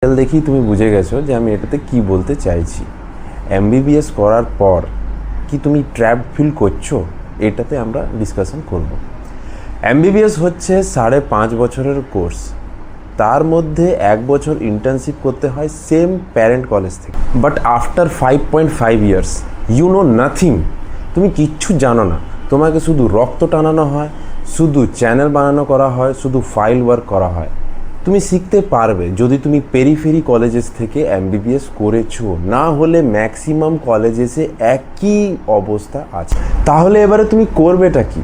Title দেখেই তুমি বুঝে গেছো যে আমি এটাতে কি বলতে চাইছি। এমবিবিএস করার পর কি তুমি ট্র্যাপ ফিল করছো, এটাতে আমরা ডিসকাশন করব। এমবিবিএস হচ্ছে 5.5 বছরের কোর্স, তার মধ্যে 1 বছর ইন্টার্নশিপ করতে হয় সেম প্যারেন্ট কলেজ থেকে। But after 5.5 years you know nothing, তুমি কিচ্ছু জানো না। তোমাকে শুধু রক্ত টানানো হয়, শুধু চ্যানেল বানানো করা হয়, শুধু ফাইল ওয়ার্ক করা হয়। তুমি শিখতে পারবে যদি তুমি পেরিফেরি কলেজেস থেকে এমবিবিএস করেছো, না হলে ম্যাক্সিমাম কলেজেসে একই অবস্থা আছে। তাহলে এবারে তুমি করবেটা কি?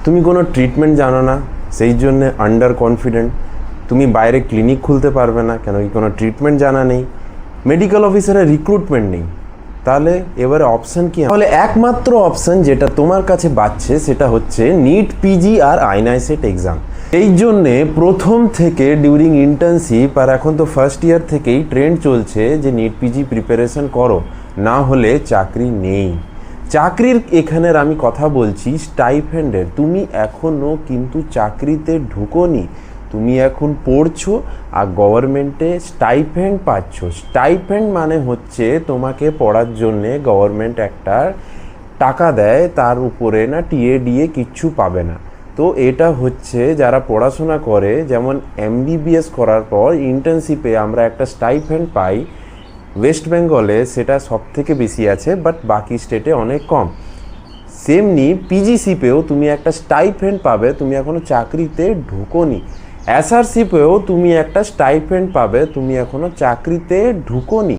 তুমি কোনো ট্রিটমেন্ট জানো না, সেই জন্যে আন্ডার কনফিডেন্ট। তুমি বাইরে ক্লিনিক খুলতে পারবে না, কেন কি কোনো ট্রিটমেন্ট জানা নেই। মেডিকেল অফিসারের রিক্রুটমেন্ট নেই। তাহলে এবারে অপশান কি? তাহলে একমাত্র অপশান যেটা তোমার কাছে বাঁচছে সেটা হচ্ছে নিট পিজি আর আইনআইসেট এক্সাম। এই জন্যে প্রথম থেকে ডিউরিং ইন্টার্নশিপ আর এখন তো ফার্স্ট ইয়ার থেকেই ট্রেন্ড চলছে যে নিট পিজি প্রিপারেশন করো, না হলে চাকরি নেই। চাকরির এখানের আমি কথা বলছি স্টাইপেন্ডের। তুমি এখনও কিন্তু চাকরিতে ঢুকোনি, তুমি এখন পড়ছো আর গভর্নমেন্টে স্টাইপেন্ড পাচ্ছ। স্টাইপেন্ড মানে হচ্ছে তোমাকে পড়ার জন্যে গভর্নমেন্ট একটা টাকা দেয়, তার উপরে না টিএ ডিএ কিচ্ছু পাবে না। তো এটা হচ্ছে যারা পড়াশোনা করে, যেমন এমবিবিএস করার পর ইন্টার্নশিপে আমরা একটা স্টাইপেন্ড পাই, ওয়েস্ট বেঙ্গলে সেটা সব থেকে বেশি আছে, বাট বাকি স্টেটে অনেক কম। সেমনি পিজিসিপেও তুমি একটা স্টাইপেন্ড পাবে, তুমি এখনও চাকরিতে ঢুকোনি। এসআরসিপেও তুমি একটা স্টাইপেন্ড পাবে, তুমি এখনও চাকরিতে ঢুকোনি।